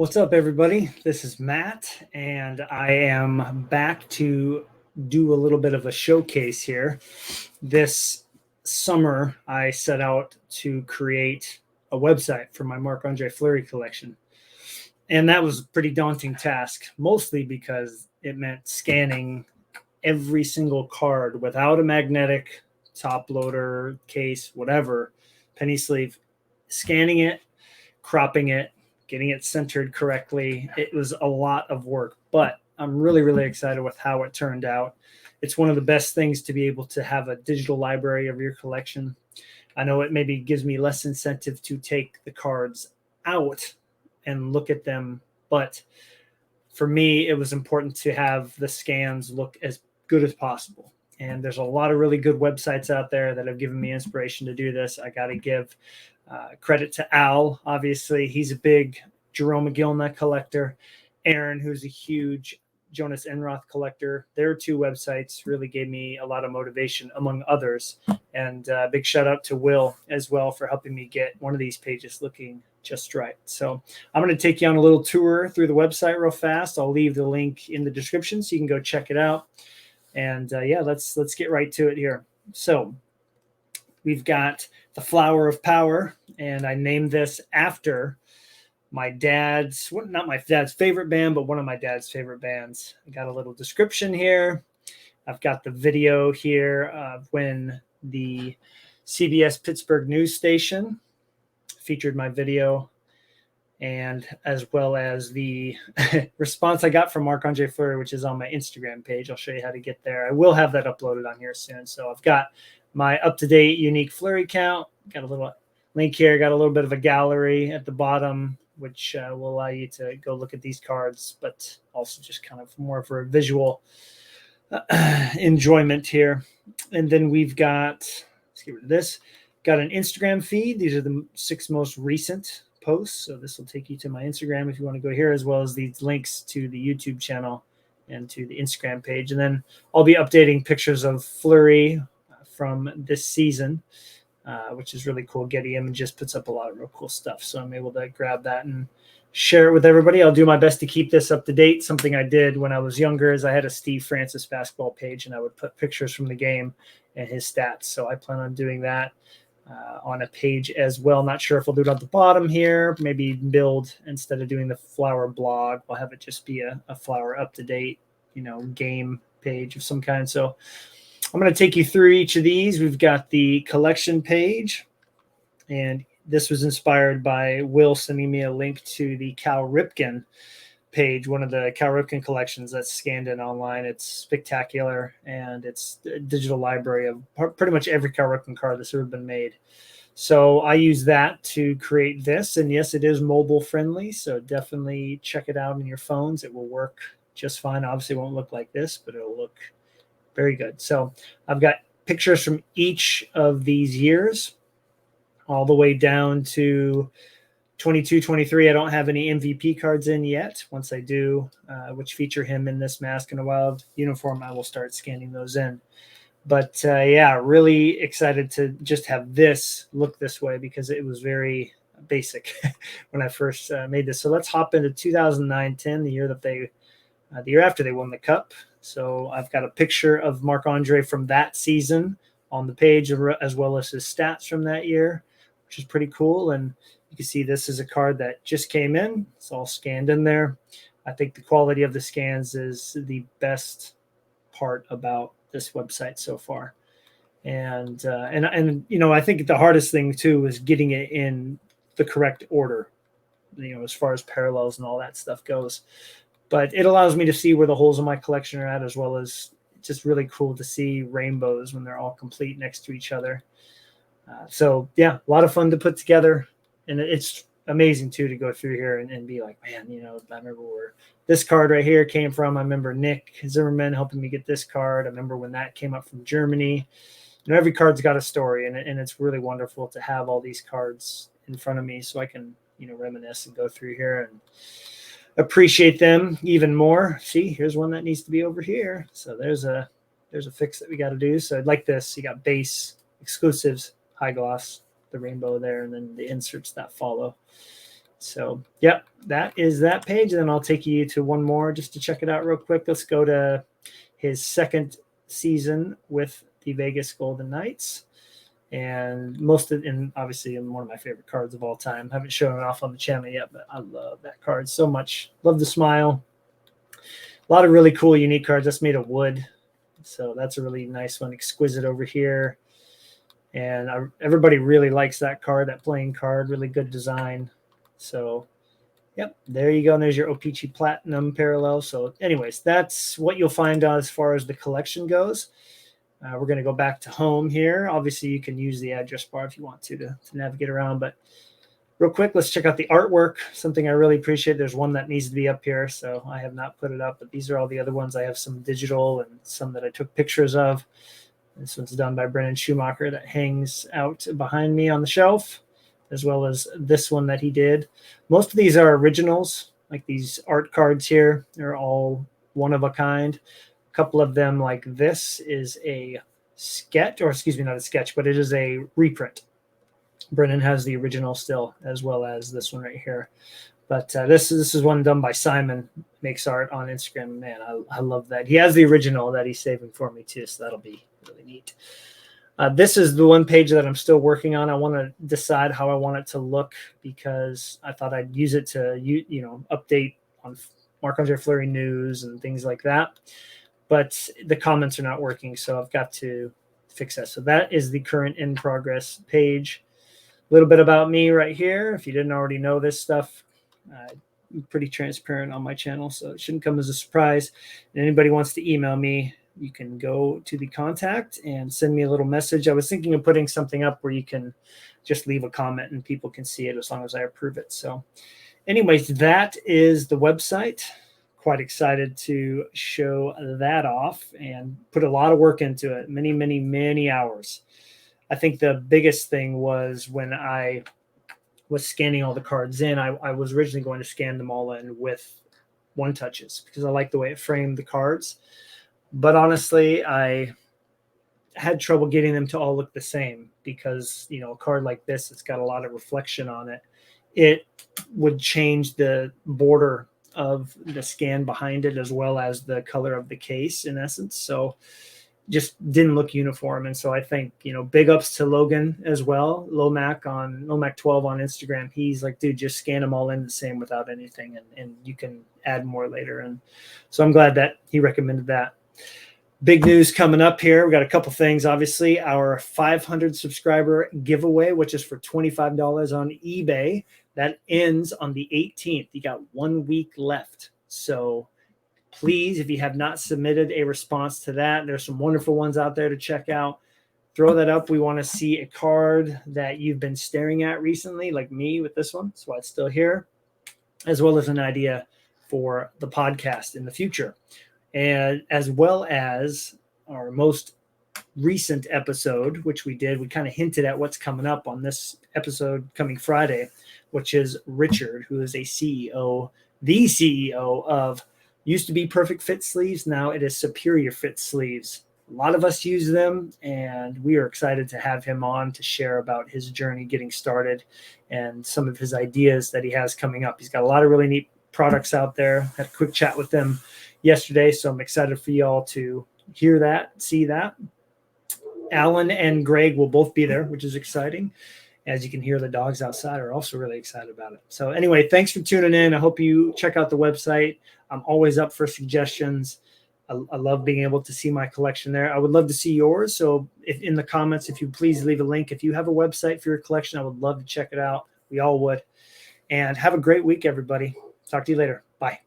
What's up, everybody? This is Matt, and I am back to do a little bit of a showcase here. This summer, I set out to create a website for my Marc-Andre Fleury collection. And that was a pretty daunting task, mostly because it meant scanning every single card without a magnetic top loader, case, whatever, penny sleeve, scanning it, cropping it, getting it centered correctly. It was a lot of work, but I'm really, really excited with how it turned out. It's one of the best things to be able to have a digital library of your collection. I know it maybe gives me less incentive to take the cards out and look at them, but for me, it was important to have the scans look as good as possible. And there's a lot of really good websites out there that have given me inspiration to do this. I got to give credit to Al. Obviously, he's a big Jerome McGillney collector. Aaron, who's a huge Jonas Enroth collector. Their two websites really gave me a lot of motivation, among others. And big shout out to Will as well for helping me get one of these pages looking just right. So I'm going to take you on a little tour through the website real fast. I'll leave the link in the description so you can go check it out. And yeah, let's get right to it here. So we've got the Flower of Power, and I named this after my dad's, not my dad's favorite band, but one of my dad's favorite bands. I got a little description here. I've got the video here of when the CBS Pittsburgh news station featured my video, and as well as the response I got from Marc-Andre Fleury, which is on my Instagram page. I'll show you how to get there. I will have that uploaded on here soon. So I've got my up-to-date unique Fleury count. Got a little link here. Got a little bit of a gallery at the bottom, which will allow you to go look at these cards, but also just kind of more for a visual enjoyment here. And then we've got, let's get rid of this, got an Instagram feed. These are the 6 most recent posts. So this will take you to my Instagram if you want to go here, as well as these links to the YouTube channel and to the Instagram page. And then I'll be updating pictures of Fleury from this season, which is really cool. Getty Images puts up a lot of real cool stuff. So I'm able to grab that and share it with everybody. I'll do my best to keep this up to date. Something I did when I was younger is I had a Steve Francis basketball page, and I would put pictures from the game and his stats. So I plan on doing that on a page as well. Not sure if I'll do it at the bottom here. Maybe build, instead of doing the Flower blog, I'll have it just be a Flower up-to-date, game page of some kind. So I'm going to take you through each of these. We've got the collection page, and this was inspired by Will sending me a link to the Cal Ripken page, one of the Cal Ripken collections that's scanned in online. It's spectacular, and it's a digital library of pretty much every Cal Ripken card that's ever been made. So I use that to create this, and yes, it is mobile friendly, so definitely check it out on your phones. It will work just fine. Obviously, it won't look like this, but it'll look very good. So I've got pictures from each of these years, all the way down to 22, 23. I don't have any MVP cards in yet. Once I do, which feature him in this Mask in a Wild uniform, I will start scanning those in. But yeah, really excited to just have this look this way, because it was very basic when I first made this. So let's hop into 2009-10, the year that the year after they won the Cup. So I've got a picture of Marc-Andre from that season on the page, as well as his stats from that year, which is pretty cool. And you can see this is a card that just came in. It's all scanned in there. I think the quality of the scans is the best part about this website so far. And I think the hardest thing too is getting it in the correct order, as far as parallels and all that stuff goes. But it allows me to see where the holes in my collection are at, as well as just really cool to see rainbows when they're all complete next to each other. So yeah, a lot of fun to put together, and it's amazing too to go through here and be like, man, I remember where this card right here came from. I remember Nick Zimmerman helping me get this card. I remember when that came up from Germany. Every card's got a story, and it's really wonderful to have all these cards in front of me so I can reminisce and go through here and appreciate them even more. See, here's one that needs to be over here. So there's a fix that we got to do. So like this, you got base, exclusives, high gloss, the rainbow there, and then the inserts that follow. So, yep, that is that page. And then I'll take you to one more just to check it out real quick. Let's go to his second season with the Vegas Golden Knights. And obviously one of my favorite cards of all time. Haven't shown it off on the channel yet, but I love that card so much. Love the smile. A lot of really cool, unique cards. That's made of wood. So that's a really nice one. Exquisite over here. And everybody really likes that card, that playing card. Really good design. So, yep, there you go. And there's your O-Pee-Chee Platinum parallel. So anyways, that's what you'll find as far as the collection goes. We're going to go back to home here. Obviously, you can use the address bar if you want to navigate around. But real quick, let's check out the artwork. Something I really appreciate. There's one that needs to be up here, so I have not put it up. But these are all the other ones. I have some digital and some that I took pictures of. This one's done by Brennan Schumacher that hangs out behind me on the shelf, as well as this one that he did. Most of these are originals, like these art cards here. They're all one of a kind. A couple of them, like this, is a sketch, or excuse me, not a sketch, but it is a reprint. Brennan has the original still, as well as this one right here. But this is one done by Simon, makes art on Instagram. Man, I love that. He has the original that he's saving for me too, so that'll be really neat. This is the one page that I'm still working on. I want to decide how I want it to look, because I thought I'd use it to update on Marc-Andre Fleury news and things like that. But the comments are not working, so I've got to fix that. So that is the current in progress page. A little bit about me right here. If you didn't already know this stuff, I'm pretty transparent on my channel, so it shouldn't come as a surprise. And anybody wants to email me, you can go to the contact and send me a little message. I was thinking of putting something up where you can just leave a comment and people can see it as long as I approve it. So anyways, that is the website. Quite excited to show that off and put a lot of work into it. Many, many, many hours. I think the biggest thing was when I was scanning all the cards in, I was originally going to scan them all in with one touches because I like the way it framed the cards. But honestly, I had trouble getting them to all look the same because, a card like this, it's got a lot of reflection on it. It would change the border of the scan behind it, as well as the color of the case in essence. So just didn't look uniform. And so I think, big ups to Logan as well. Lomac 12 on Instagram. He's like, dude, just scan them all in the same without anything. And you can add more later. And so I'm glad that he recommended that. Big news coming up here. We got a couple things. Obviously, our 500 subscriber giveaway, which is for $25 on eBay. That ends on the 18th. You got 1 week left. So please, if you have not submitted a response to that, there's some wonderful ones out there to check out. Throw that up. We want to see a card that you've been staring at recently, like me with this one. That's why it's still here, as well as an idea for the podcast in the future. And as well as our most recent episode, which we kind of hinted at what's coming up on this episode coming Friday, which is Richard, who is the CEO of used to be Perfect Fit Sleeves. Now it is Superior Fit Sleeves. A lot of us use them, and we are excited to have him on to share about his journey getting started and some of his ideas that he has coming up. He's got a lot of really neat products out there. Had a quick chat with them yesterday, so I'm excited for y'all to hear that, see that. Alan and Greg will both be there, which is exciting. As you can hear, the dogs outside are also really excited about it. So anyway, thanks for tuning in. I hope you check out the website. I'm always up for suggestions. I love being able to see my collection there. I would love to see yours. So if in the comments, if you please leave a link. If you have a website for your collection, I would love to check it out. We all would. And have a great week, everybody. Talk to you later. Bye.